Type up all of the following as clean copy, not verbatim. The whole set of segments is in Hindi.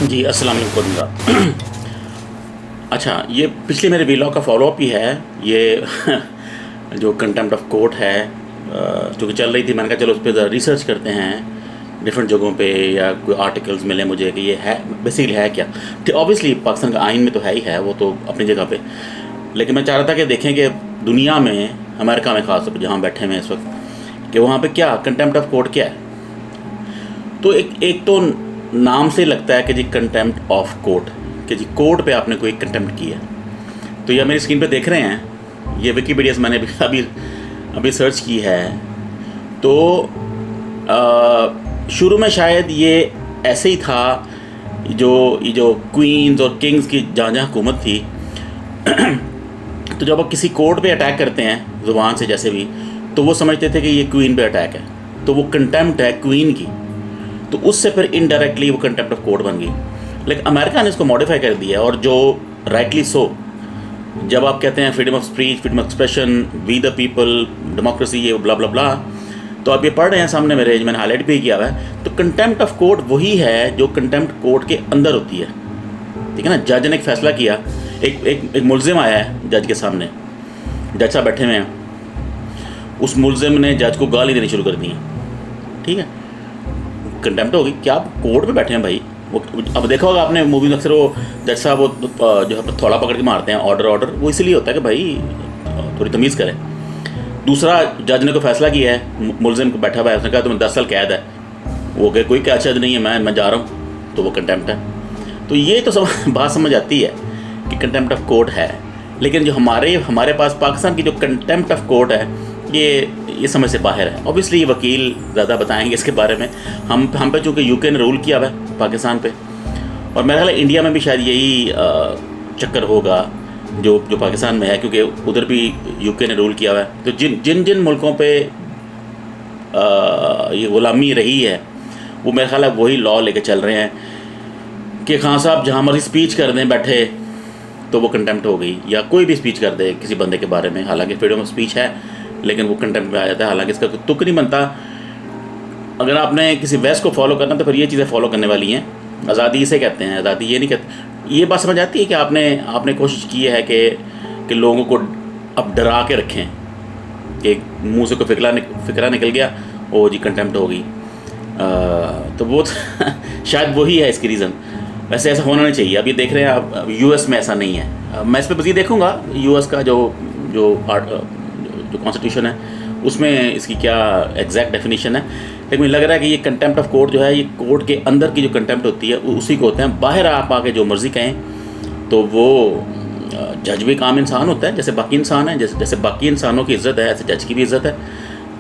जी, अस्सलाम वालेकुम। अच्छा, ये पिछले मेरे वीलॉग का फॉलोअप ही है। ये जो कंटेम्प्ट ऑफ कोर्ट है जो कि चल रही थी, मैंने कहा चलो उस पर रिसर्च करते हैं डिफरेंट जगहों पे, या कोई आर्टिकल्स मिले मुझे कि ये है बेसिकली है क्या। तो ऑब्वियसली पाकिस्तान का आइन में तो है ही है, वो तो अपनी जगह पे। लेकिन मैं चाह रहा था कि देखें कि दुनिया में, अमेरिका में ख़ास तौर पर जहाँ बैठे हुए हैं इस वक्त, कि वहाँ पे क्या कंटेम्प्ट ऑफ कोर्ट क्या है। तो एक तो नाम से लगता है कि जी कंटेम्प्ट ऑफ कोर्ट, कि जी कोर्ट पे आपने कोई कंटेम्प्ट किया। तो ये मेरी स्क्रीन पे देख रहे हैं, ये विकीपीडिया से मैंने अभी अभी सर्च की है। तो शुरू में शायद ये ऐसे ही था, ये जो क्वींस और किंग्स की जहाँ जहाँ हुकूमत थी तो जब आप किसी कोर्ट पे अटैक करते हैं ज़ुबान से जैसे भी, तो वो समझते थे कि ये क्वीन पे अटैक है, तो वो कंटेम्प्ट है क्वीन की, तो उससे फिर इनडायरेक्टली वो कंटेम्प्ट ऑफ कोर्ट बन गई। लेकिन अमेरिका ने इसको मॉडिफाई कर दिया, और जो राइटली सो, जब आप कहते हैं freedom of speech, freedom of expression, we the people, democracy, ये ब्ला ब्ला ब्ला, तो आप ये पढ़ रहे हैं सामने मेरे, मैंने हाईलाइट भी किया हुआ है। तो कंटेम्प्ट ऑफ कोर्ट वही है जो कंटेम्प्ट कोर्ट के अंदर होती है, ठीक है ना। जज ने एक फैसला किया, एक मुलजिम आया है जज के सामने, जज साहब बैठे हुए हैं, उस मुलजिम ने जज को गाली देनी शुरू कर दी, ठीक है, कंटेम्प्ट हो गई। क्या आप कोर्ट में बैठे हैं भाई। वो अब देखा होगा आपने मूवी में, अक्सर वो जज साहब वो जो है थोड़ा पकड़ के मारते हैं, ऑर्डर, वो इसलिए होता है कि भाई थोड़ी तमीज़ करें। दूसरा, जज ने कोई फैसला किया है, मुलजिम को बैठा हुआ है, उसने कहा तुम्हें 10 साल कैद है, वो कहे कोई क्या चज नहीं है, मैं जा रहा हूँ, तो वो कंटेम्प्ट है। तो ये तो बात समझ आती है कि कंटेम्प्ट ऑफ कोर्ट है। लेकिन जो हमारे पास पाकिस्तान की जो कंटेम्प्ट ऑफ कोर्ट है, ये समझ से बाहर है। ऑब्वियसली ये वकील ज़्यादा बताएंगे इसके बारे में। हम पे चूँकि यूके ने रूल किया हुआ है पाकिस्तान पे, और मेरा ख्याल है इंडिया में भी शायद यही चक्कर होगा जो पाकिस्तान में है, क्योंकि उधर भी यूके ने रूल किया हुआ है। तो जिन मुल्कों पे ये ग़ुलामी रही है, वो मेरा ख्याल है वही लॉ लेके चल रहे हैं कि खान साहब जहाँ मर्जी स्पीच कर दें बैठे, तो वो कंटेम्प्ट हो गई, या कोई भी स्पीच कर दे किसी बंदे के बारे में, हालांकि फ्रीडम ऑफ स्पीच है, लेकिन वो कंटेम्प्ट में आ जाता है। हालांकि इसका तुक नहीं बनता। अगर आपने किसी वेस्ट को फॉलो करना, तो फिर ये चीज़ें फॉलो करने वाली हैं। आज़ादी इसे कहते हैं, आज़ादी ये नहीं कहते। ये बात समझ आती है कि आपने कोशिश की है कि लोगों को अब डरा के रखें, कि मुंह से कोई फिक्रा निकल गया, ओ जी कंटेम्प्ट हो गई। तो वो शायद वही है इसकी रीज़न। वैसे ऐसा होना नहीं चाहिए। अब ये देख रहे हैं आप, यूएस में ऐसा नहीं है। मैं इस पर मज़ीद देखूँगा यूएस का जो कॉन्स्टिट्यूशन है, उसमें इसकी क्या एग्जैक्ट डेफिनेशन है। लेकिन मुझे लग रहा है कि ये कंटेम्प्ट ऑफ कोर्ट जो है, ये कोर्ट के अंदर की जो कंटेम्प्ट होती है उसी को होते हैं। बाहर आप आके जो मर्ज़ी कहें, तो वो जज भी काम इंसान होता है जैसे बाकी इंसान है। जैसे बाकी इंसानों की इज़्ज़त है, ऐसे जज की भी इज़्ज़त है।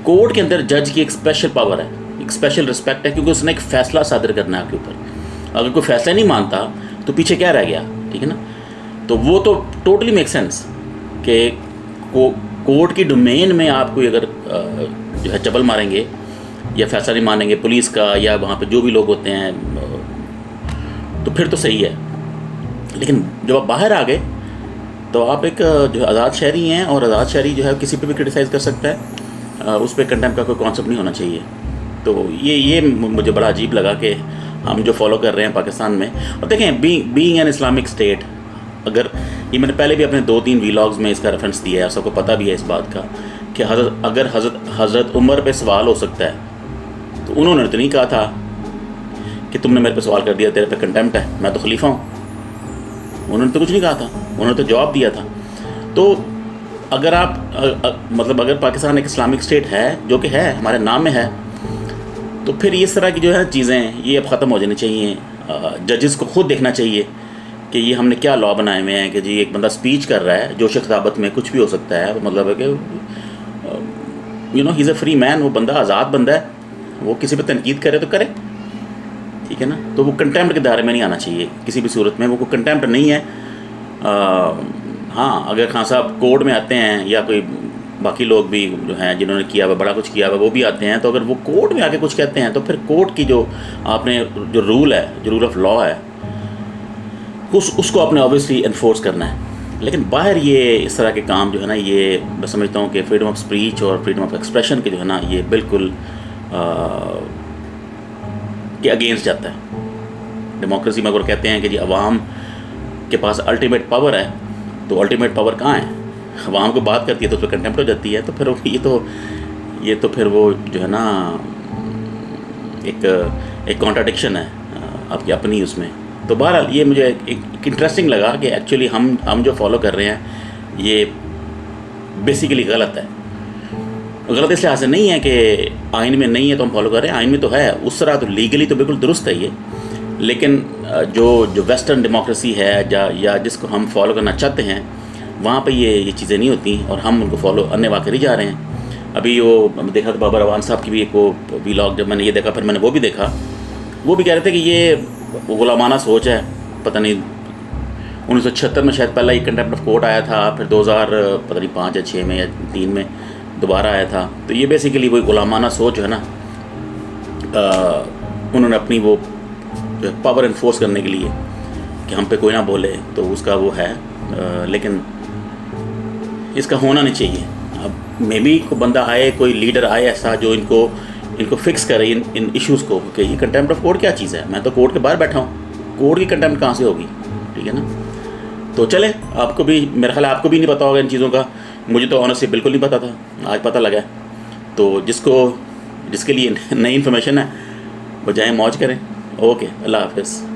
कोर्ट के अंदर जज की एक स्पेशल पावर है, एक स्पेशल रिस्पेक्ट है, क्योंकि उसने एक फ़ैसला सादर करना है आपके ऊपर। अगर कोई फैसला नहीं मानता तो पीछे क्या रह गया, ठीक है ना। तो वो तो टोटली मेक सेंस कि कोर्ट की डोमेन में आप कोई अगर जो है चबल मारेंगे या फैसला नहीं मानेंगे पुलिस का, या वहाँ पे जो भी लोग होते हैं, तो फिर तो सही है। लेकिन जब आप बाहर आ गए, तो आप एक जो आज़ाद शहरी हैं, और आज़ाद शहरी जो है किसी पे भी क्रिटिसाइज़ कर सकता है, उस पर कंटेम्प्ट का कोई कॉन्सेप्ट नहीं होना चाहिए। तो ये मुझे बड़ा अजीब लगा कि हम जो फॉलो कर रहे हैं पाकिस्तान में। और देखें, बीइंग एन इस्लामिक स्टेट, अगर ये मैंने पहले भी अपने 2-3 वीलॉग्स में इसका रेफरेंस दिया है, सबको पता भी है इस बात का कि अगर हज़रत उमर पे सवाल हो सकता है, तो उन्होंने तो नहीं कहा था कि तुमने मेरे पे सवाल कर दिया, तेरे पे कंटेम्प्ट है, मैं तो खलीफा हूँ। उन्होंने तो कुछ नहीं कहा था, उन्होंने तो जवाब दिया था। तो अगर आप मतलब अगर पाकिस्तान एक इस्लामिक स्टेट है, जो कि है, हमारे नाम में है, तो फिर इस तरह की जो है चीज़ें ये अब ख़त्म हो जानी चाहिए। जजेस को खुद देखना चाहिए कि ये हमने क्या लॉ बनाए हुए हैं कि जी एक बंदा स्पीच कर रहा है, जोश खिताबत में कुछ भी हो सकता है, मतलब है कि he is a free man, वो बंदा आज़ाद बंदा है, वो किसी पे तनकीद करे तो करे, ठीक है ना। तो वो कंटेम्प्ट के दायरे में नहीं आना चाहिए किसी भी सूरत में, वो कंटेम्प्ट नहीं है। हाँ, अगर खान साहब कोर्ट में आते हैं, या कोई बाकी लोग भी जो हैं जिन्होंने किया हुआ बड़ा कुछ किया हुआ, वो भी आते हैं, तो अगर वो कोर्ट में आके कुछ कहते हैं, तो फिर कोर्ट की जो आपने जो रूल है, जो रूल ऑफ लॉ है, उसको आपने ऑब्वियसली इन्फोर्स करना है। लेकिन बाहर ये इस तरह के काम जो है ना, ये मैं समझता हूँ कि फ्रीडम ऑफ स्पीच और फ्रीडम ऑफ एक्सप्रेशन के जो है ना, ये बिल्कुल के अगेंस्ट जाता है। डेमोक्रेसी में अगर कहते हैं कि जी अवाम के पास अल्टीमेट पावर है, तो अल्टीमेट पावर कहाँ है? अवाम को बात करती है तो उस पर कंटेम्प्ट हो जाती है। तो फिर ये तो फिर वो जो है ना एक कॉन्ट्राडिक्शन है आपकी अपनी उसमें। तो बहरहाल ये मुझे एक इंटरेस्टिंग लगा कि एक्चुअली हम जो फॉलो कर रहे हैं ये बेसिकली गलत है। गलत इस लिहाज से नहीं है कि आइन में नहीं है तो हम फॉलो कर रहे हैं, आइन में तो है, उस तरह तो लीगली तो बिल्कुल दुरुस्त है ये। लेकिन जो वेस्टर्न डेमोक्रेसी है या जिसको हम फॉलो करना चाहते हैं, वहाँ पे ये चीज़ें नहीं होती और हम उनको फॉलो करने वाकई जा रहे हैं। अभी वो देखा था बाबर अवान साहब की भी एक वो व्लॉग, जब मैंने ये देखा फिर मैंने वो भी देखा, वो भी कह रहे थे कि ये गुलामाना सोच है। पता नहीं 1976 में शायद पहला ये कंटेम्प्ट ऑफ कोर्ट आया था, फिर 2000 पता नहीं 5 या 6 में या 3 में दोबारा आया था। तो ये बेसिकली वही गुलामाना सोच है ना, उन्होंने अपनी वो पावर इन्फोर्स करने के लिए कि हम पे कोई ना बोले, तो उसका वो है। लेकिन इसका होना नहीं चाहिए। अब मे बी कोई बंदा आए, कोई लीडर आए ऐसा जो इनको फिक्स करे इन इश्यूज़ को कि ये कंटेम्प्ट ऑफ कोर्ट क्या चीज़ है। मैं तो कोर्ट के बाहर बैठा हूँ, कोर्ट की कंटेम्प्ट कहाँ से होगी? ठीक है ना। तो चले, आपको भी मेरा ख्याल आपको भी नहीं पता होगा इन चीज़ों का, मुझे तो ऑनेस्टली बिल्कुल नहीं पता था, आज पता लगा। तो जिसके लिए नई इन्फॉर्मेशन है वो जाएँ मौज करें। ओके, अल्लाह हाफ़िज़।